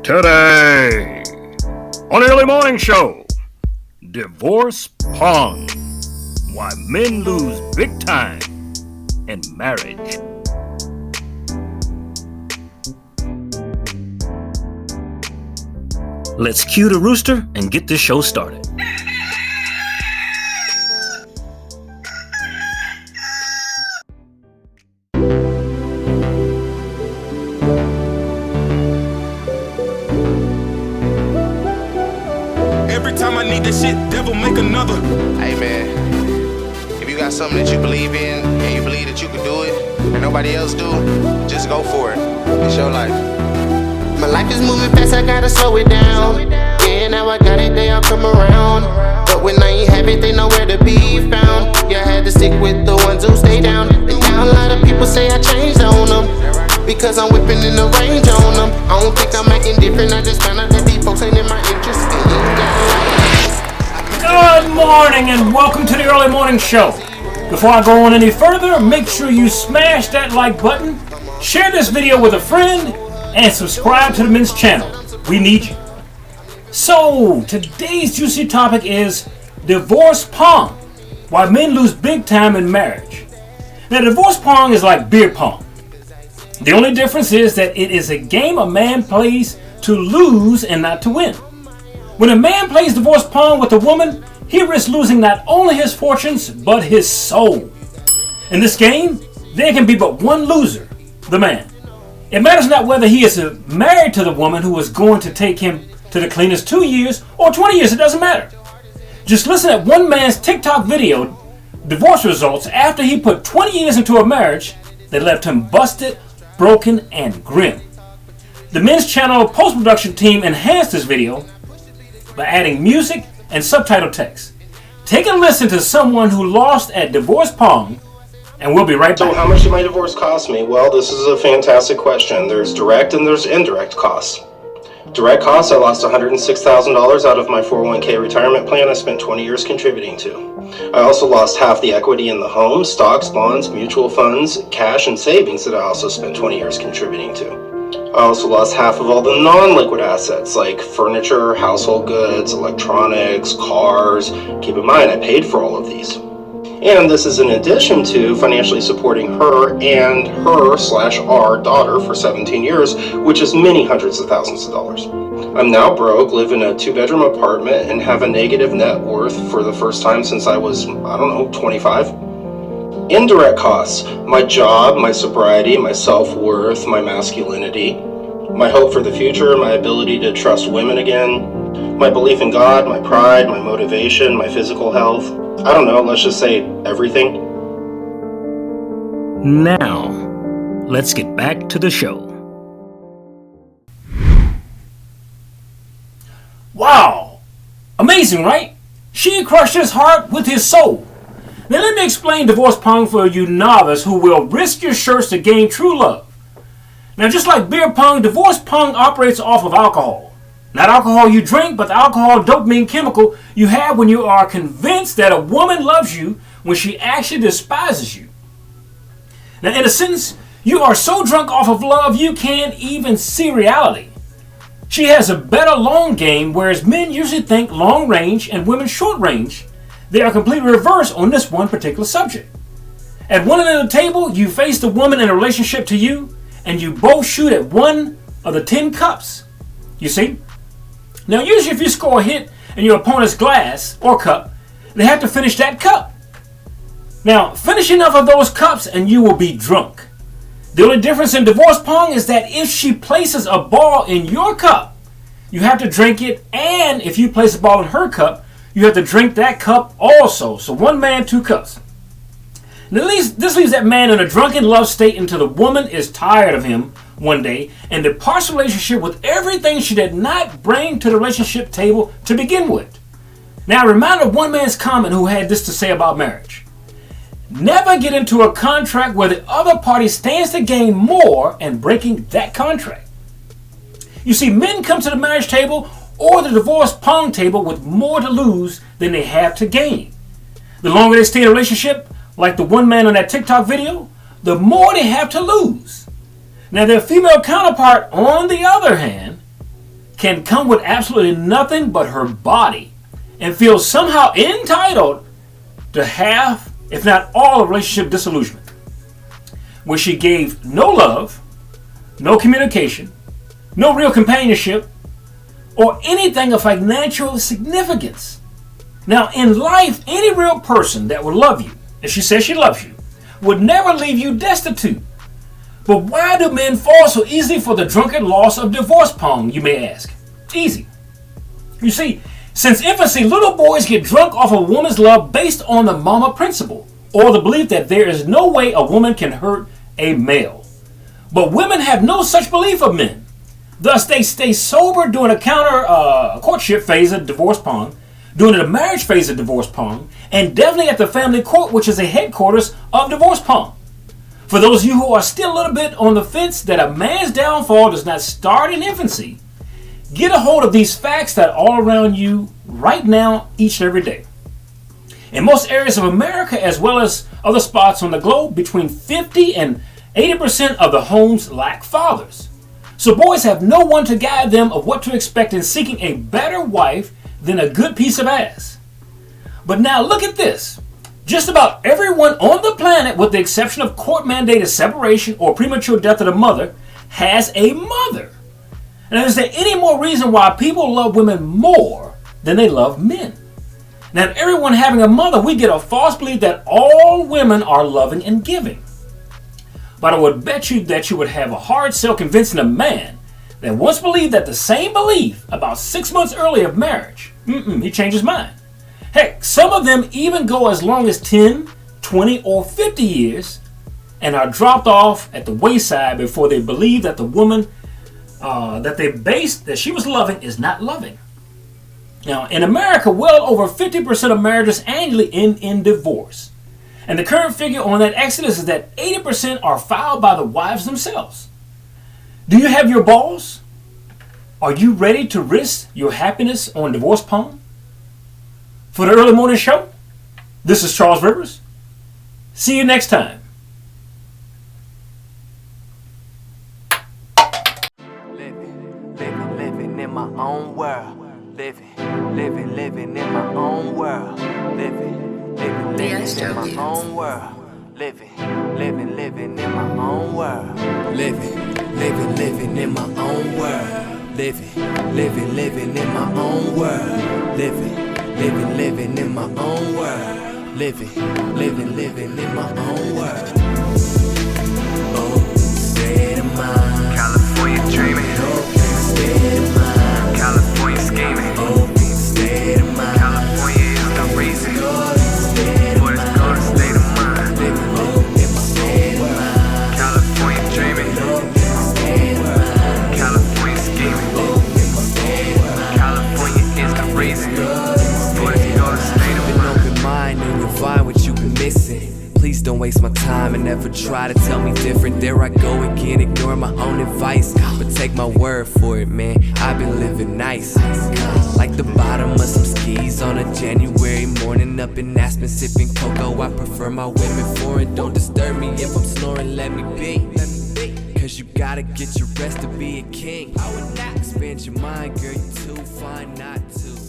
Today, on the early morning show, divorce-pong, why men lose big time in marriage. Let's cue the rooster and get this show started. Every time I need that shit, devil make another. Hey man, if you got something that you believe in and you believe that you can do it and nobody else do, just go for it. It's your life. My life is moving fast, I gotta slow it down. Yeah, now I got it, they all come around. But when I ain't have it, they nowhere to be found. Yeah, I had to stick with the ones who stay down. And now a lot of people say I changed on them, because I'm whipping in the range on them. I don't think I'm acting different, I just found out that these folks ain't in my interest. Good morning and welcome to the early morning show. Before I go on any further, make sure you smash that like button, share this video with a friend, and subscribe to the men's channel. We need you. So, today's juicy topic is divorce-pong, why men lose big time in marriage. Now, divorce-pong is like beer pong. The only difference is that it is a game a man plays to lose and not to win. When a man plays divorce-pong with a woman, he risks losing not only his fortunes, but his soul. In this game, there can be but one loser, the man. It matters not whether he is married to the woman who is going to take him to the cleanest 2 years or 20 years, it doesn't matter. Just listen at one man's TikTok video, divorce results, after he put 20 years into a marriage that left him busted, broken, and grim. The men's channel post-production team enhanced this video by adding music and subtitle text. Take a listen to someone who lost at divorce-pong, and we'll be right back. So how much did my divorce cost me? Well, this is a fantastic question. There's direct and there's indirect costs. Direct costs, I lost $106,000 out of my 401k retirement plan I spent 20 years contributing to. I also lost half the equity in the home, stocks, bonds, mutual funds, cash, and savings that I also spent 20 years contributing to. I also lost half of all the non-liquid assets like furniture, household goods, electronics, cars. Keep in mind, I paid for all of these. And this is in addition to financially supporting her and her/our daughter for 17 years, which is many hundreds of thousands of dollars. I'm now broke, live in a 2-bedroom apartment, and have a negative net worth for the first time since I was, 25. Indirect costs: my job, my sobriety, my self-worth, my masculinity, my hope for the future, my ability to trust women again, my belief in God, my pride, my motivation, my physical health. I don't know, let's just say everything. Now, let's get back to the show. Wow! Amazing, right? She crushed his heart with his soul. Now let me explain divorce-pong for you novice who will risk your shirts to gain true love. Now just like beer pong, divorce-pong operates off of alcohol. Not alcohol you drink, but the alcohol dopamine chemical you have when you are convinced that a woman loves you when she actually despises you. Now in a sense, you are so drunk off of love you can't even see reality. She has a better long game, whereas men usually think long range and women short range. They are completely reversed on this one particular subject. At one end of the table, you face the woman in a relationship to you, and you both shoot at one of the 10 cups. You see? Now usually if you score a hit in your opponent's glass or cup, they have to finish that cup. Now finish enough of those cups and you will be drunk. The only difference in divorce-pong is that if she places a ball in your cup, you have to drink it, and if you place a ball in her cup, you have to drink that cup also. So one man, 2 cups. Now this leaves that man in a drunken love state until the woman is tired of him one day and departs the relationship with everything she did not bring to the relationship table to begin with. Now remember one man's comment who had this to say about marriage. Never get into a contract where the other party stands to gain more and breaking that contract. You see, men come to the marriage table or the divorce-pong table with more to lose than they have to gain. The longer they stay in a relationship, like the one man on that TikTok video, the more they have to lose. Now their female counterpart, on the other hand, can come with absolutely nothing but her body and feel somehow entitled to half, if not all, of relationship disillusionment, where she gave no love, no communication, no real companionship, or anything of financial significance. Now, in life, any real person that would love you, and she says she loves you, would never leave you destitute. But why do men fall so easily for the drunken loss of divorce pong, you may ask? Easy. You see, since infancy, little boys get drunk off a woman's love based on the mama principle, or the belief that there is no way a woman can hurt a male. But women have no such belief of men. Thus, they stay sober during a courtship phase of divorce pong, during the marriage phase of divorce pong, and definitely at the family court, which is the headquarters of divorce pong. For those of you who are still a little bit on the fence that a man's downfall does not start in infancy, get a hold of these facts that are all around you right now, each and every day. In most areas of America, as well as other spots on the globe, between 50 and 80% of the homes lack fathers. So boys have no one to guide them of what to expect in seeking a better wife than a good piece of ass. But now look at this. Just about everyone on the planet, with the exception of court-mandated separation or premature death of the mother, has a mother. Now, is there any more reason why people love women more than they love men? Now, in everyone having a mother, we get a false belief that all women are loving and giving. But I would bet you that you would have a hard sell convincing a man that once believed that the same belief about 6 months early of marriage, he changed his mind. Heck, some of them even go as long as 10, 20, or 50 years and are dropped off at the wayside before they believe that the woman that she was loving is not loving. Now, in America, well over 50% of marriages annually end in divorce. And the current figure on that exodus is that 80% are filed by the wives themselves. Do you have your balls? Are you ready to risk your happiness on divorce pong? For the early morning show, this is Charles Rivers. See you next time. Living in my own world. Living in my own world. Living in my own world. Living in my own world. Living in my own world. Living in my own world. Living in my own world. Living in my own world. Oh, state of mind. California dreaming. Oh, state of mind. California scheming. Oh, state of mind. California is the reason. For this golden state of mind. Oh, in my state of mind. California dreaming. California scheming. Oh, in my state of mind. California is the reason. And you'll find what you've been missing. Please don't waste my time and never try to tell me different. There I go again, ignoring my own advice. But take my word for it, man, I've been living nice. Like the bottom of some skis on a January morning. Up in Aspen sipping cocoa. I prefer my women foreign. Don't disturb me if I'm snoring, let me be. Cause you gotta get your rest to be a king. I would not expand your mind, girl, you too fine not to.